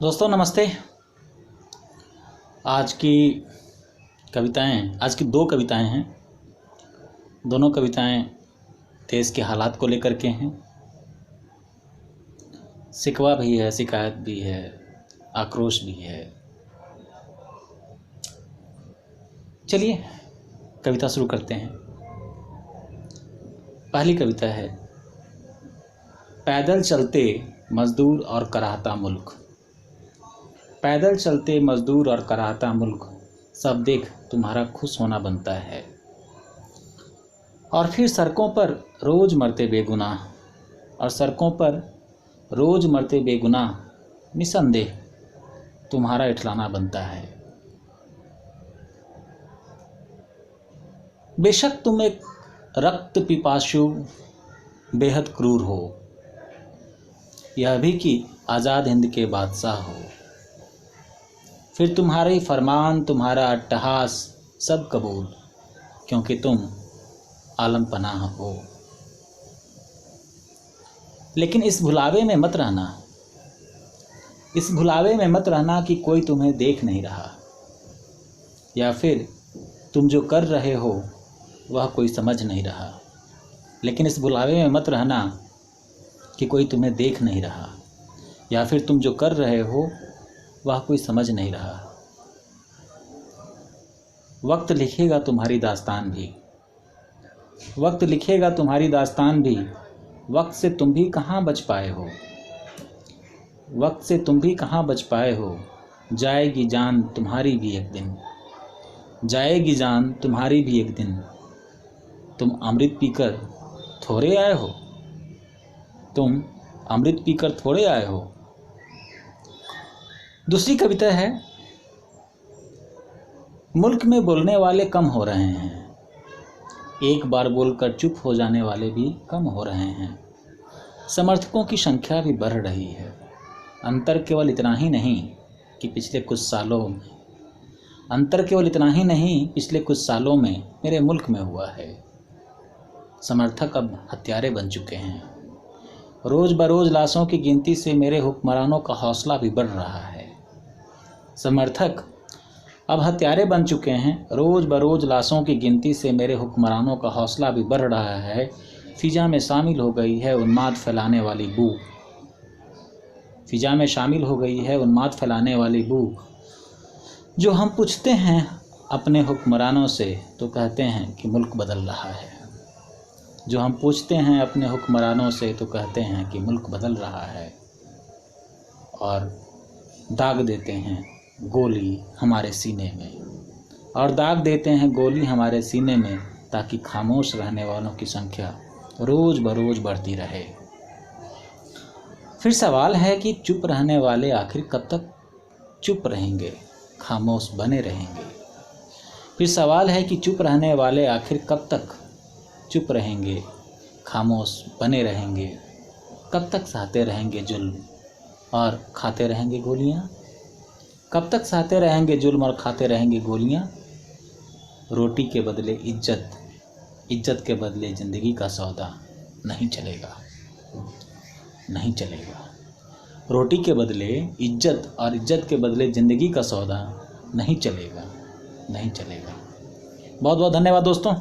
दोस्तों नमस्ते। आज की दो कविताएं हैं। दोनों कविताएं देश के हालात को लेकर के हैं। शिकवा भी है, शिकायत भी है, आक्रोश भी है। चलिए कविता शुरू करते हैं। पहली कविता है, पैदल चलते मजदूर और कराहता मुल्क। पैदल चलते मजदूर और कराहता मुल्क, सब देख तुम्हारा खुश होना बनता है। और फिर सड़कों पर रोज मरते बेगुनाह, निसंदेह तुम्हारा इठलाना बनता है। बेशक तुम एक रक्त पिपासु बेहद क्रूर हो, यह भी कि आज़ाद हिंद के बादशाह हो। फिर तुम्हारे फरमान, तुम्हारा अट्टहास सब कबूल, क्योंकि तुम आलम पनाह हो। लेकिन इस भुलावे में मत रहना कि कोई तुम्हें देख नहीं रहा, या फिर तुम जो कर रहे हो वह कोई समझ नहीं रहा। लेकिन इस भुलावे में मत रहना कि कोई तुम्हें देख नहीं रहा, या फिर तुम जो कर रहे हो वह कोई समझ नहीं रहा। वक्त लिखेगा तुम्हारी दास्तान भी, वक्त से तुम भी कहाँ बच पाए हो। जाएगी जान तुम्हारी भी एक दिन। तुम अमृत पीकर थोड़े आए हो। दूसरी कविता है, मुल्क में बोलने वाले कम हो रहे हैं, एक बार बोलकर चुप हो जाने वाले भी कम हो रहे हैं। समर्थकों की संख्या भी बढ़ रही है। अंतर केवल इतना ही नहीं कि पिछले कुछ सालों में मेरे मुल्क में हुआ है। समर्थक अब हत्यारे बन चुके हैं। रोज बरोज लाशों की गिनती से मेरे हुक्मरानों का हौसला भी बढ़ रहा है। समर्थक अब हत्यारे बन चुके हैं। रोज बरोज लाशों की गिनती से मेरे हुक्मरानों का हौसला भी बढ़ रहा है। फिजा में शामिल हो गई है उन्माद फैलाने वाली बू। जो हम पूछते हैं अपने हुक्मरानों से तो कहते हैं कि मुल्क बदल रहा है। और दाग देते हैं गोली हमारे सीने में, ताकि खामोश रहने वालों की संख्या रोज बरोज बढ़ती रहे। फिर सवाल है कि चुप रहने वाले आखिर कब तक चुप रहेंगे, खामोश बने रहेंगे। कब तक सहते रहेंगे जुल्म और खाते रहेंगे गोलियां। रोटी के बदले इज्जत के बदले जिंदगी का सौदा नहीं चलेगा। रोटी के बदले इज्जत और इज्जत के बदले जिंदगी का सौदा नहीं चलेगा। बहुत बहुत धन्यवाद दोस्तों।